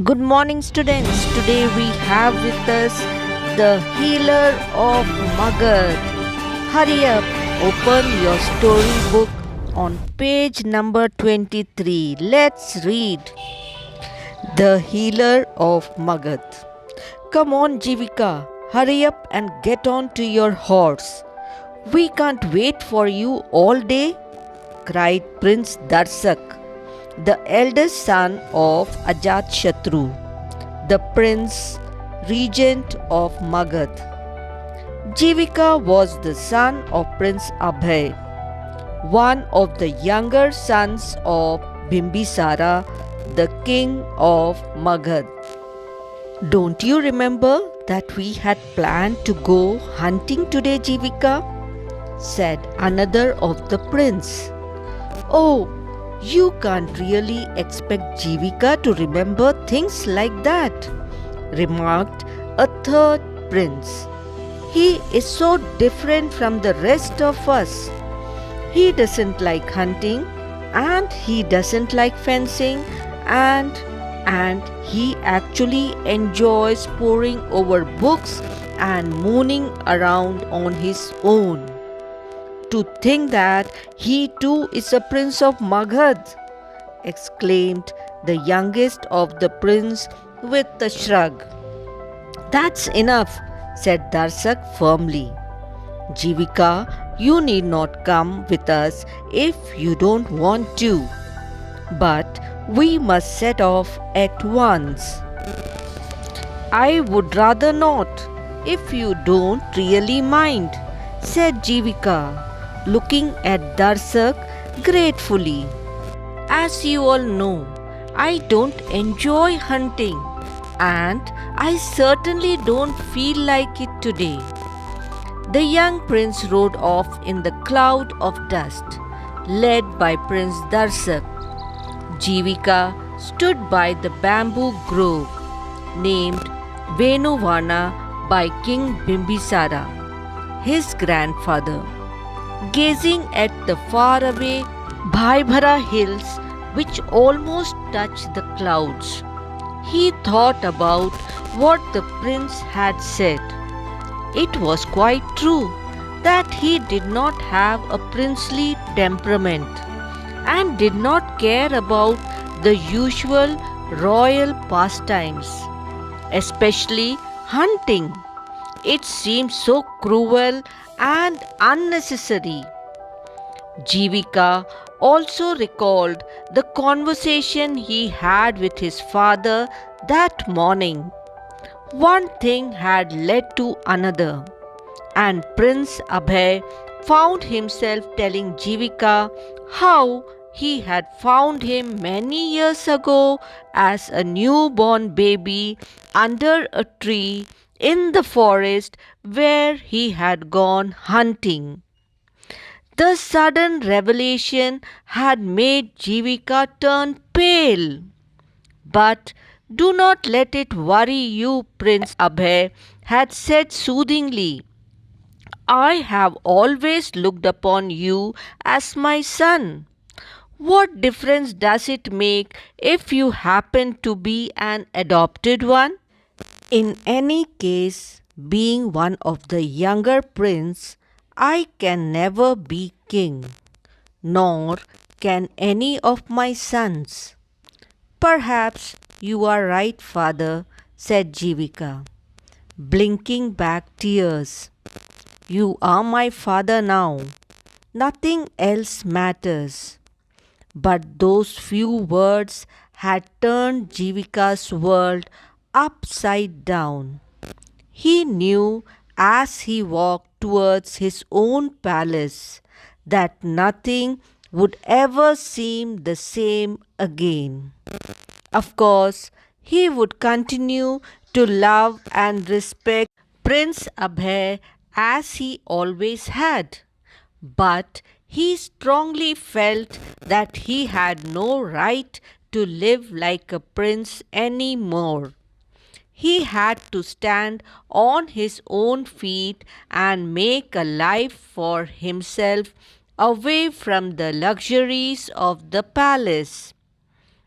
Good morning, students. Today we have with us the healer of Magadh. Hurry up, open your storybook on page number 23. Let's read The Healer of Magadh. Come on, Jivika, hurry up and get on to your horse. We can't wait for you all day, cried Prince Darsak, the eldest son of Ajat-Shatru, the prince regent of Magadh. Jivika was the son of Prince Abhay, one of the younger sons of Bimbisara, the king of Magadh. Don't you remember that we had planned to go hunting today, Jivika? Said another of the prince. Oh, you can't really expect Jivika to remember things like that, remarked a third prince. He is so different from the rest of us. He doesn't like hunting, and he doesn't like fencing, and he actually enjoys poring over books and mooning around on his own. To think that he too is a prince of Magadh, exclaimed the youngest of the prince with a shrug. That's enough, said Darsak firmly. Jivika, you need not come with us if you don't want to. But we must set off at once. I would rather not, if you don't really mind, said Jivika, looking at Darsak gratefully. As you all know, I don't enjoy hunting, and I certainly don't feel like it today. The young prince rode off in the cloud of dust, led by Prince Darsak. Jivika stood by the bamboo grove, named Venuvana by King Bimbisara, his grandfather, gazing at the faraway Bhaibhara hills which almost touched the clouds. He thought about what the prince had said. It was quite true that he did not have a princely temperament and did not care about the usual royal pastimes, especially hunting. It seemed so cruel and unnecessary. Jivika also recalled the conversation he had with his father that morning. One thing had led to another, and Prince Abhay found himself telling Jivika how he had found him many years ago as a newborn baby under a tree in the forest where he had gone hunting. The sudden revelation had made Jivika turn pale. But do not let it worry you, Prince Abhay had said soothingly. I have always looked upon you as my son. What difference does it make if you happen to be an adopted one? In any case, being one of the younger prince, I can never be king, nor can any of my sons. Perhaps you are right, father, said Jivika, blinking back tears. You are my father now. Nothing else matters. But those few words had turned Jivika's world upside down. He knew as he walked towards his own palace that nothing would ever seem the same again. Of course, he would continue to love and respect Prince Abhay as he always had. But he strongly felt that he had no right to live like a prince any more. He had to stand on his own feet and make a life for himself away from the luxuries of the palace.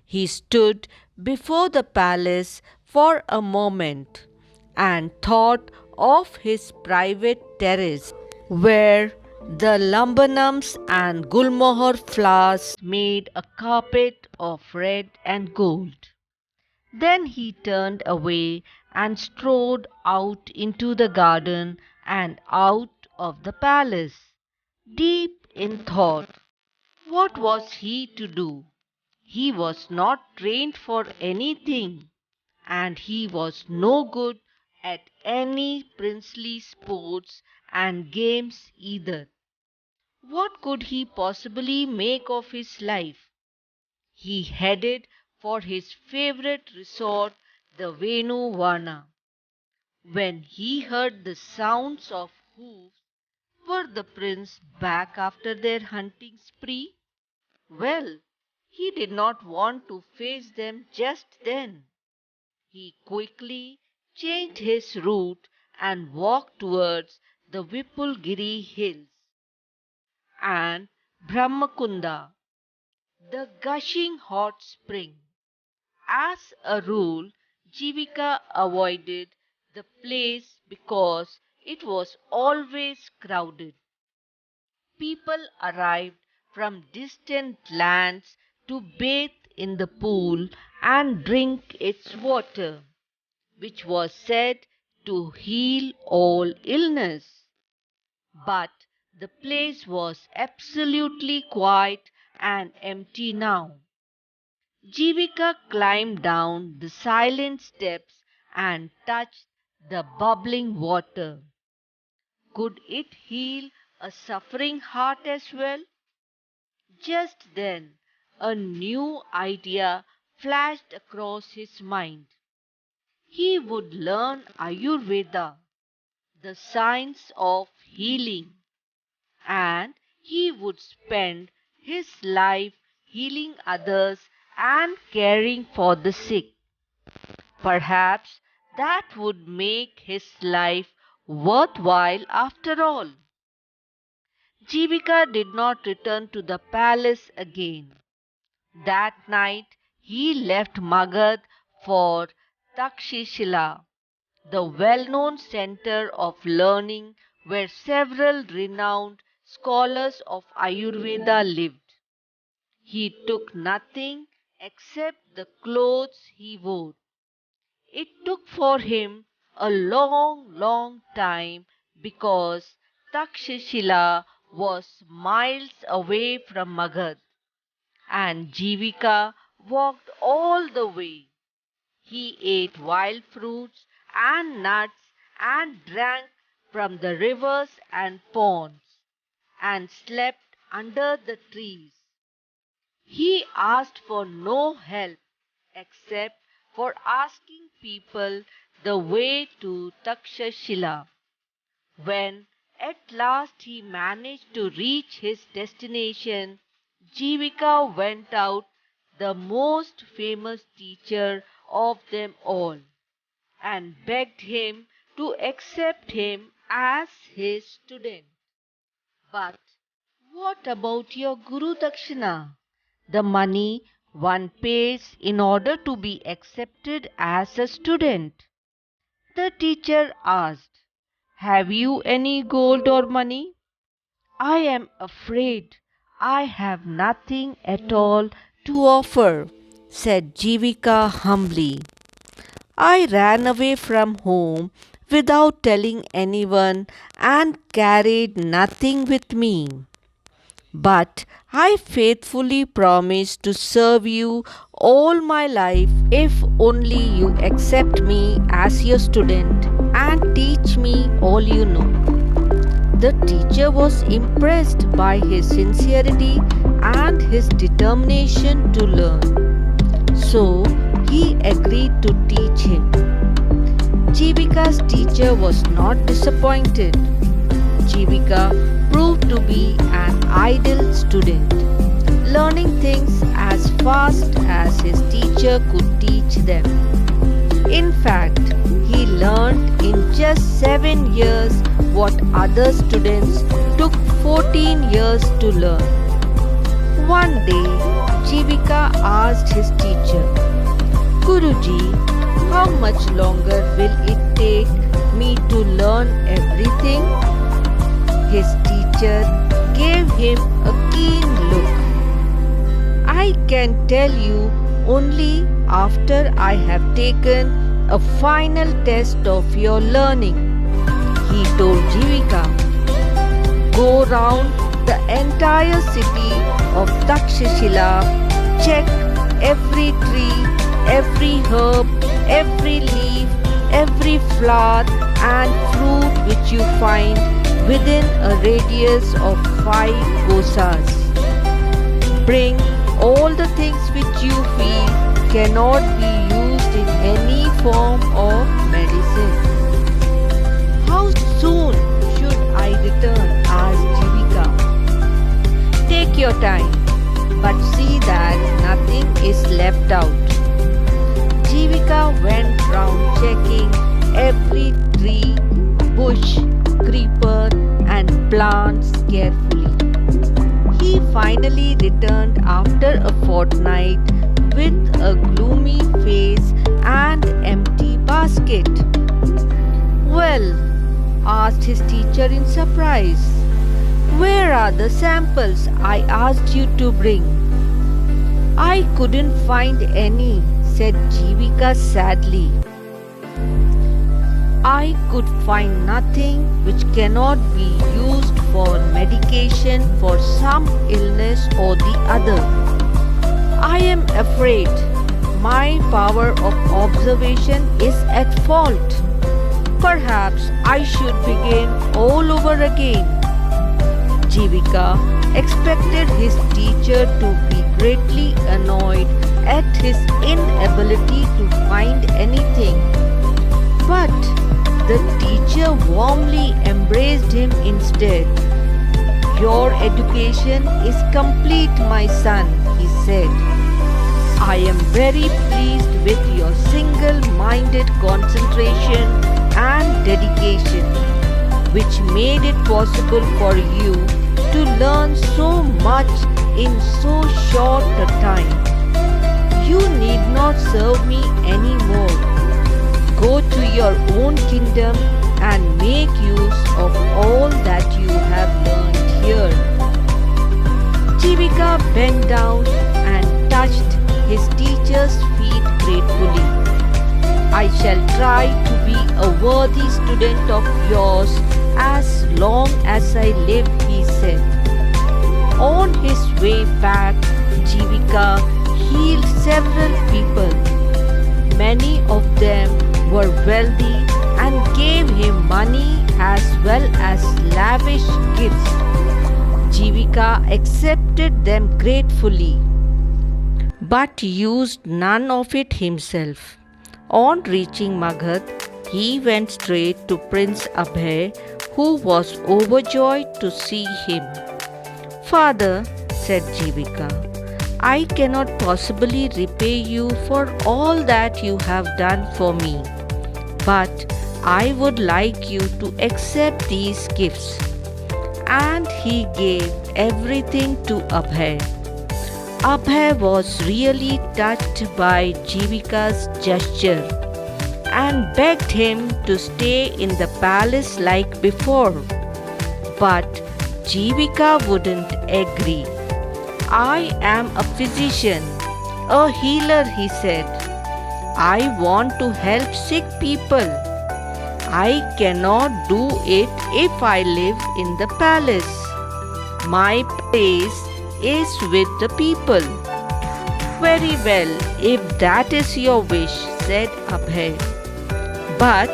He stood before the palace for a moment and thought of his private terrace where the laburnums and gulmohar flowers made a carpet of red and gold. Then he turned away and strode out into the garden and out of the palace, deep in thought. What was he to do? He was not trained for anything, and he was no good at any princely sports and games either. What could he possibly make of his life? He headed for his favorite resort, the Venu Vana. When he heard the sounds of hoofs, were the prince back after their hunting spree? Well, he did not want to face them just then. He quickly changed his route and walked towards the Vipulgiri hills and Brahmakunda, the gushing hot spring. As a rule, Jivika avoided the place because it was always crowded. People arrived from distant lands to bathe in the pool and drink its water, which was said to heal all illness. But the place was absolutely quiet and empty now. Jivika climbed down the silent steps and touched the bubbling water. Could it heal a suffering heart as well? Just then, a new idea flashed across his mind. He would learn Ayurveda, the science of healing, and he would spend his life healing others and caring for the sick. Perhaps that would make his life worthwhile after all. Jivika did not return to the palace again. That night he left Magadh for Takshashila, the well-known center of learning where several renowned scholars of Ayurveda lived. He took nothing except the clothes he wore. It took for him a long time because Takshashila was miles away from Magadh, and Jivika walked all the way. He ate wild fruits and nuts and drank from the rivers and ponds and slept under the trees. He asked for no help except for asking people the way to Takshashila. When at last he managed to reach his destination, Jivika went out, the most famous teacher of them all, and begged him to accept him as his student. But what about your Guru Dakshina? The money one pays in order to be accepted as a student. The teacher asked, have you any gold or money? I am afraid I have nothing at all to offer, said Jivika humbly. I ran away from home without telling anyone and carried nothing with me. But I faithfully promise to serve you all my life if only you accept me as your student and teach me all you know. The teacher was impressed by his sincerity and his determination to learn. So he agreed to teach him. Jivika's teacher was not disappointed. Jivika proved to be an ideal student, learning things as fast as his teacher could teach them. In fact, he learned in just 7 years what other students took 14 years to learn. One day, Jivika asked his teacher, Guruji, how much longer will it take me to learn everything? His teacher gave him a keen look. I can tell you only after I have taken a final test of your learning, he told Jivika. Go round the entire city of Takshashila, check every tree, every herb, every leaf, every flower and fruit which you find within a radius of 5 kosas. Bring all the things which you feel cannot be used in any form of medicine. How soon should I return? Asked Jivika. Take your time, but see that nothing is left out. Jivika went round checking every tree, bush, creeper and plants carefully. He finally returned after a fortnight with a gloomy face and empty basket. Well, asked his teacher in surprise, where are the samples I asked you to bring? I couldn't find any, said Jivika sadly. I could find nothing which cannot be used for medication for some illness or the other. I am afraid my power of observation is at fault. Perhaps I should begin all over again. Jivika expected his teacher to be greatly annoyed at his inability to find anything. But the teacher warmly embraced him instead. Your education is complete, my son, he said. I am very pleased with your single-minded concentration and dedication, which made it possible for you to learn so much in so short a time. You need not serve me anymore. Go to your own kingdom and make use of all that you have learned here. Jivika bent down and touched his teacher's feet gratefully. I shall try to be a worthy student of yours as long as I live, he said. On his way back, Jivika healed several people. Many of them were wealthy and gave him money as well as lavish gifts. Jivika accepted them gratefully, but used none of it himself. On reaching Magadh, he went straight to Prince Abhay, who was overjoyed to see him. Father, said Jivika, I cannot possibly repay you for all that you have done for me, but I would like you to accept these gifts. And he gave everything to Abhay. Abhay was really touched by Jivika's gesture and begged him to stay in the palace like before. But Jivika wouldn't agree. I am a physician, a healer, he said. I want to help sick people. I cannot do it if I live in the palace. My place is with the people. Very well, if that is your wish, said Abhay. But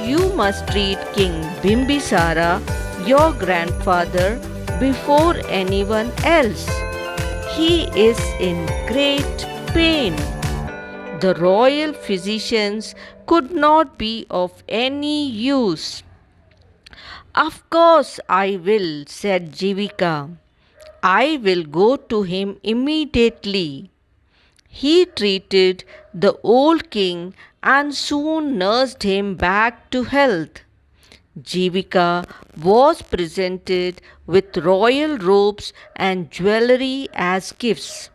you must treat King Bimbisara, your grandfather, before anyone else. He is in great pain. The royal physicians could not be of any use. Of course I will, said Jivika. I will go to him immediately. He treated the old king and soon nursed him back to health. Jivika was presented with royal robes and jewelry as gifts,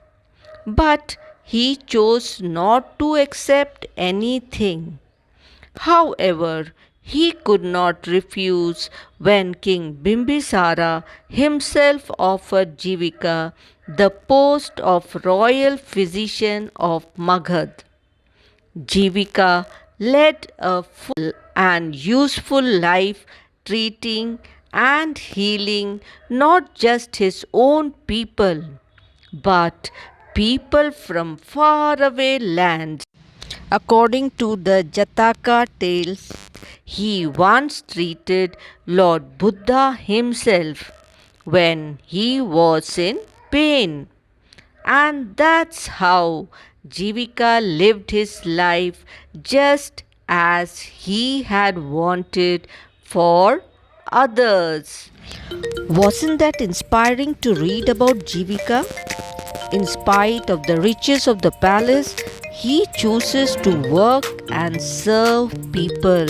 but he chose not to accept anything. However, he could not refuse when King Bimbisara himself offered Jivika the post of royal physician of Magadh. Jivika led a full and useful life, treating and healing not just his own people but people from faraway lands. According to the Jataka tales, he once treated Lord Buddha himself when he was in pain. And that's how Jivika lived his life just as he had wanted for others. Wasn't that inspiring to read about Jivika? In spite of the riches of the palace, he chooses to work and serve people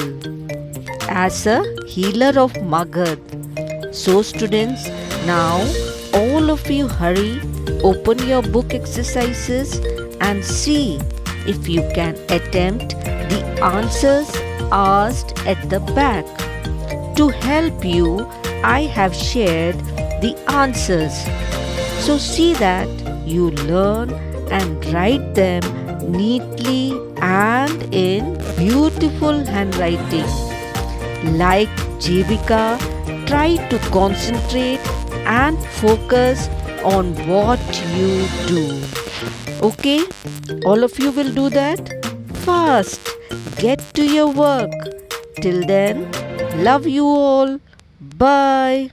as a healer of Magadh. So, students, now all of you hurry, open your book exercises, and see if you can attempt the answers asked at the back. To help you, I have shared the answers. So, see that you learn and write them neatly and in beautiful handwriting. Like Jivika, try to concentrate and focus on what you do. Okay? All of you will do that? Fast! Get to your work. Till then, love you all. Bye.